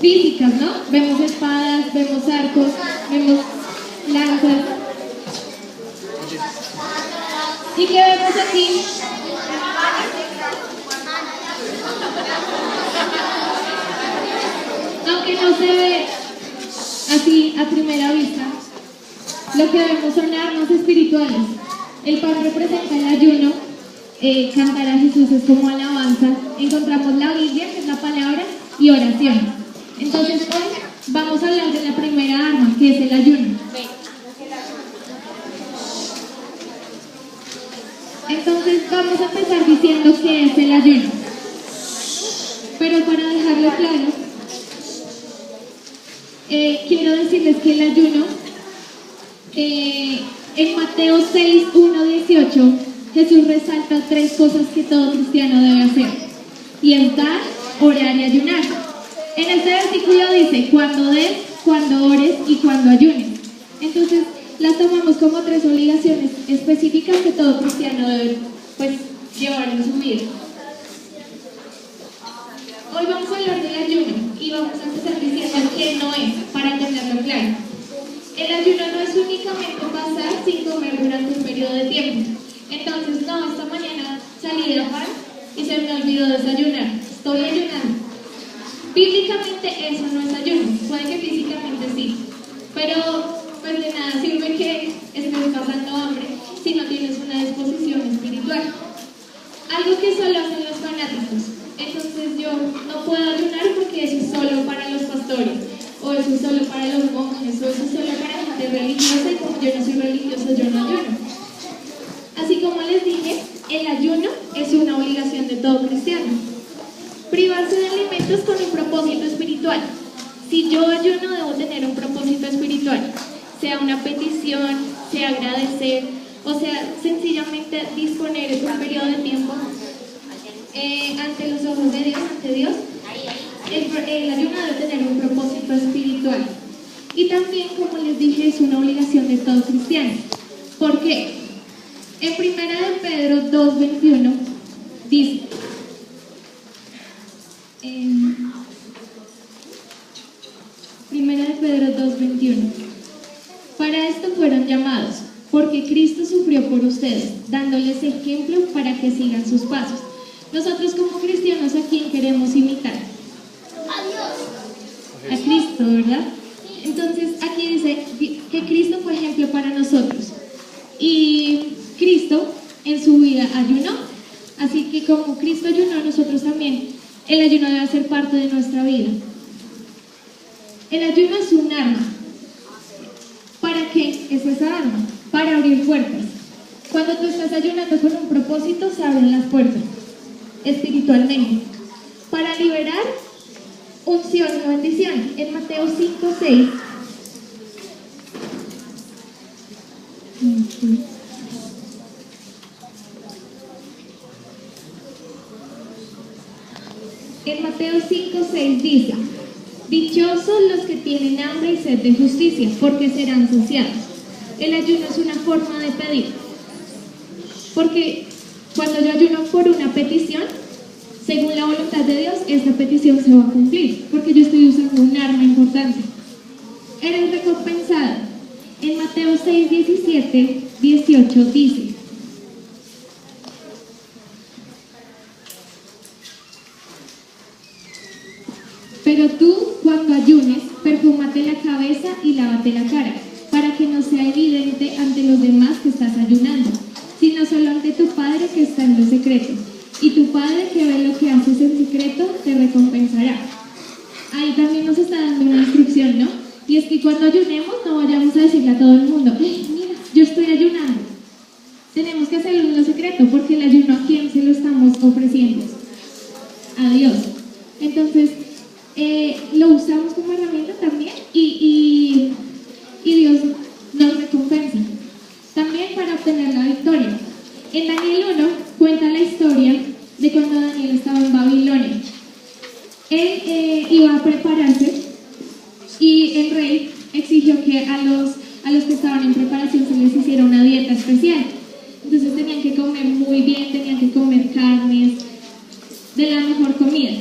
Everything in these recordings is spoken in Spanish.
físicas, ¿no? Vemos espadas, vemos arcos, vemos lanzas. ¿Y qué vemos aquí? Aunque no se ve así a primera vista, lo que vemos son armas espirituales. El pan representa el ayuno, cantar a Jesús es como alabanza. Encontramos la Biblia, que es la palabra, y oración. Entonces hoy vamos a hablar de la primera arma, que es el ayuno. Entonces vamos a empezar diciendo qué es el ayuno. Pero para dejarlo claro, quiero decirles que el ayuno, en Mateo 6, 1, 18, Jesús resalta 3 cosas que todo cristiano debe hacer. Y es dar, orar y ayunar. En este versículo dice, cuando des, cuando ores y cuando ayunes. Entonces, las tomamos como 3 obligaciones específicas que todo cristiano debe, pues, llevar en su vida. Hoy vamos a hablar del ayuno y vamos a empezar diciendo qué no es, para tenerlo claro. El ayuno no es únicamente pasar sin comer durante un periodo de tiempo. Entonces, no, esta mañana salí de afán y se me olvidó desayunar. Estoy ayunando. Bíblicamente eso no es ayuno, puede que físicamente sí, pero pues de nada sirve que estés pasando hambre si no tienes una disposición espiritual. Algo que solo hacen los fanáticos. Entonces yo no puedo ayunar porque eso es solo para los pastores, o eso es solo para los monjes, o eso es solo para gente religiosa, y como yo no soy religiosa, yo no ayuno. Así como les dije, el ayuno es una obligación de todo cristiano. Privarse de alimentos con un propósito espiritual. Si yo ayuno, debo tener un propósito espiritual, sea una petición, sea agradecer, o sea, sencillamente disponer un periodo de tiempo ante los ojos de Dios, ante Dios. El ayuno debe tener un propósito espiritual. Y también, como les dije, es una obligación de todo cristiano. ¿Por qué? En 1 de Pedro 2:21 dice, Primera de Pedro 2:21, para esto fueron llamados, porque Cristo sufrió por ustedes, dándoles ejemplo para que sigan sus pasos. Nosotros como cristianos, ¿a quién queremos imitar? A Cristo, ¿verdad? Entonces aquí dice que Cristo fue ejemplo para nosotros, y Cristo en su vida ayunó, así que como Cristo ayunó, nosotros también, el ayuno debe ser parte de nuestra vida. El ayuno es un arma. ¿Para qué es esa arma? Para abrir puertas. Cuando tú estás ayunando con un propósito, se abren las puertas espiritualmente. Para liberar unción y bendición. En Mateo 5:6. En Mateo 5:6 dice, dichosos los que tienen hambre y sed de justicia, porque serán saciados. El ayuno es una forma de pedir, porque cuando yo ayuno por una petición, según la voluntad de Dios, esta petición se va a cumplir, porque yo estoy usando un arma importante. Eres recompensado. En Mateo 6:17-18 dice, pero tú, cuando ayunes, perfúmate la cabeza y lávate la cara, para que no sea evidente ante los demás que estás ayunando, sino solo ante tu Padre que está en lo secreto. Y tu Padre que ve lo que haces en secreto, te recompensará. Ahí también nos está dando una instrucción, ¿no? Y es que cuando ayunemos, no vayamos a decirle a todo el mundo, mira, yo estoy ayunando. Tenemos que hacerlo en lo secreto, porque el ayuno, ¿a quién se lo estamos ofreciendo? A Dios. Entonces, lo usamos como herramienta también y Dios nos recompensa también para obtener la victoria. En Daniel 1 cuenta la historia de cuando Daniel estaba en Babilonia. Él iba a prepararse y el rey exigió que a los que estaban en preparación se les hiciera una dieta especial. Entonces tenían que comer muy bien, tenían que comer carnes, de la mejor comida.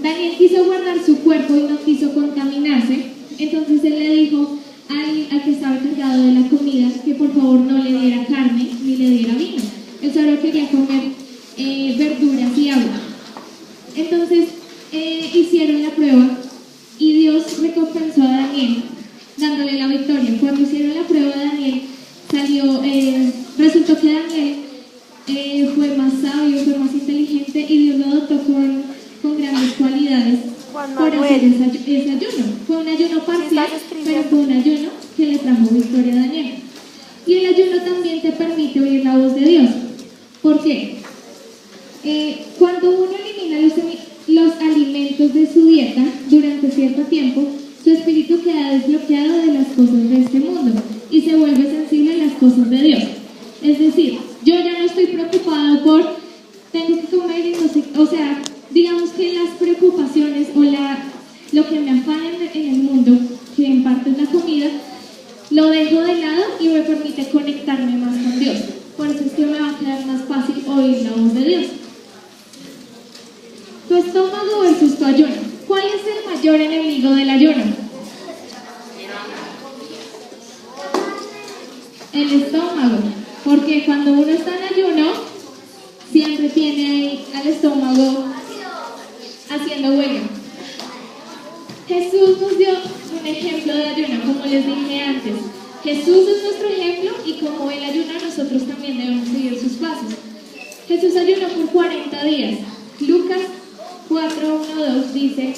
Daniel quiso guardar su cuerpo y no quiso contaminarse, entonces él le dijo al que estaba encargado de la comida que por favor no le diera carne ni le diera vino. Él solo quería comer verduras y agua. Entonces hicieron la prueba y Dios recompensó a Daniel dándole la victoria. Cuando hicieron la prueba, Daniel resultó que Daniel fue más sabio, fue más inteligente y Dios lo dotó con grandes cualidades por hacer ese ayuno. Fue un ayuno parcial, pero fue un ayuno que le trajo victoria a Daniel. Y el ayuno también te permite oír la voz de Dios. ¿Por qué? Cuando uno elimina los alimentos de su dieta durante cierto tiempo, su espíritu queda desbloqueado de las cosas de este mundo y se vuelve sensible a las cosas de Dios. Es decir, yo ya no estoy preocupado por tengo que comer y no sé, o sea, digamos que las preocupaciones o lo que me afana en el mundo, que en parte es la comida, lo dejo de lado y me permite conectarme más con Dios. Por eso es que me va a quedar más fácil oír la voz de Dios. Tu estómago versus tu ayuno. ¿Cuál es el mayor enemigo del ayuno? El estómago. Porque cuando uno está en ayuno, siempre tiene ahí al estómago haciendo huelga. Jesús nos dio un ejemplo de ayuno, como les dije antes. Jesús es nuestro ejemplo y como Él ayuna, nosotros también debemos seguir sus pasos. Jesús ayunó por 40 días. Lucas 4:1-2 dice: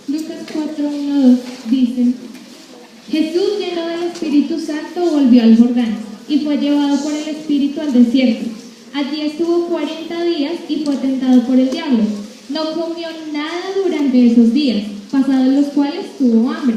Lucas 4:1-2 dice: Jesús, lleno del Espíritu Santo, volvió al Jordán y fue llevado por el Espíritu al desierto. Allí estuvo 40 días y fue tentado por el diablo. No comió nada durante esos días, pasados los cuales tuvo hambre.